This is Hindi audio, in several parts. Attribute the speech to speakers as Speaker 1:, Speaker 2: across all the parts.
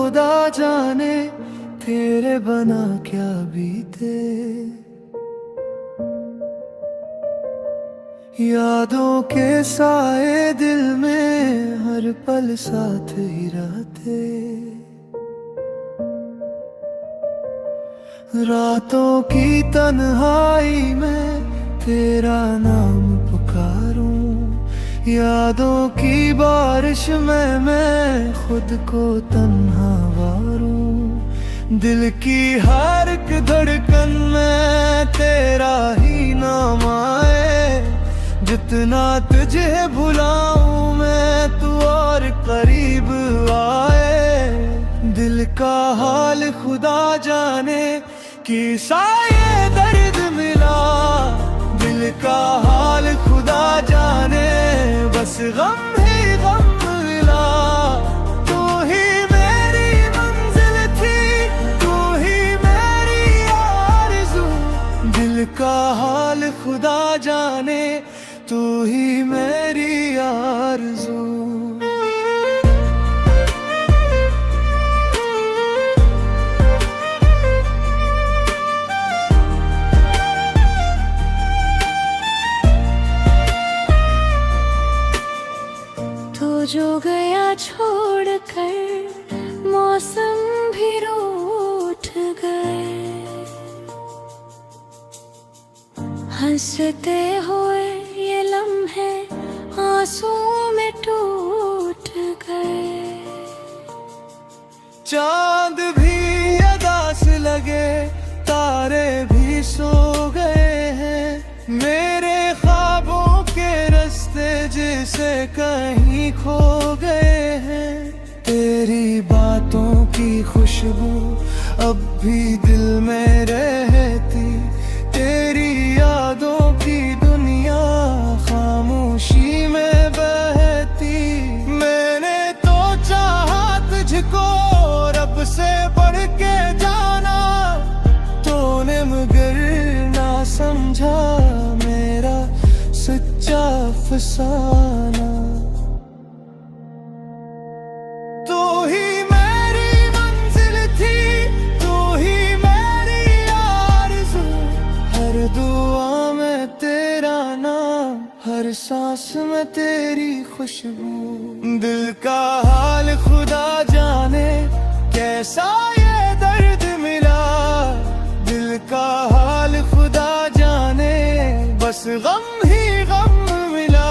Speaker 1: खुदा जाने तेरे बना क्या बीते। यादों के साए दिल में हर पल साथ ही रहते। रातों की तन्हाई में तेरा नाम पुकारूं। यादों की बारिश में मैं खुद को तन्हा वारूं। दिल की हर एक धड़कन में तेरा ही नाम आए। जितना तुझे भुलाऊं मैं तू और करीब आए। दिल का हाल खुदा जाने किसा ये दर्द मिला। दिल का हाल खुदा जाने बस गम ही गम मिला। तू ही मेरी मंजिल थी, तू ही मेरी आरज़ू। दिल का हाल खुदा जाने तू ही मेरी आरज़ू।
Speaker 2: जो गया छोड़ कर मौसम भी रूठ गए। हंसते हुए ये लम्हे आंसू में टूट गए।
Speaker 1: चांद भी अदास लगे, तारे भी सो गए हैं। मेरे ख्वाबों के रास्ते जिसे कहीं खो गए हैं। तेरी बातों की खुशबू अब भी दिल में रहती। तेरी यादों की दुनिया खामोशी में बहती। मैंने तो चाहा तुझको रब से बढ़ के जाना। तूने मगर ना समझा मेरा सच्चा फसाना। तू ही मेरी मंजिल थी, तू ही मेरी आरज़ू। हर दुआ में तेरा नाम, हर सांस में तेरी खुशबू। दिल का हाल खुदा जाने कैसा ये दर्द मिला। दिल का हाल खुदा जाने बस गम ही गम मिला।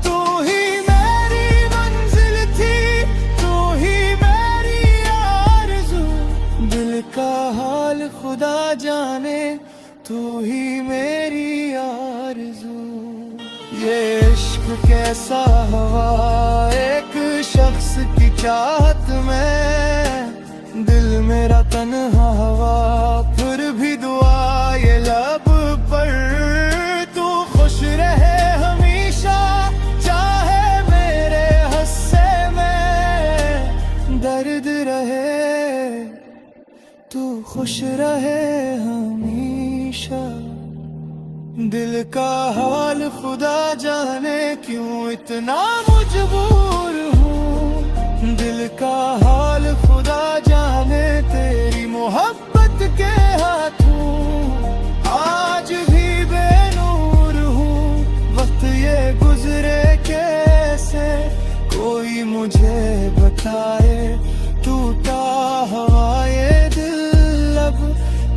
Speaker 1: तू ही मेरी मंजिल थी, तू ही मेरी आरज़ू। दिल का हाल खुदा जाने तू ही मेरी आरज़ू। ये इश्क कैसा हवा एक शख्स की चाहत में। दिल मेरा तन्हा हवा फिर भी दुआ ये लब पर। तू खुश रहे हमेशा चाहे मेरे हस्से में दर्द रहे। तू खुश रहे हमेशा। दिल का हाल खुदा जाने क्यों इतना मजबूर हूँ। दिल का हाल खुदा जाने तेरी मोहब्बत के हाथों आज भी बेनूर हूँ। वक्त ये गुजरे कैसे कोई मुझे बताए। टूटा हुआ ये दिल अब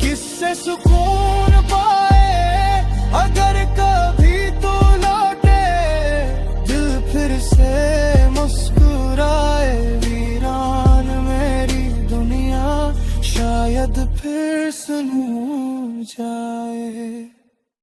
Speaker 1: किससे सुकून पाए। अगर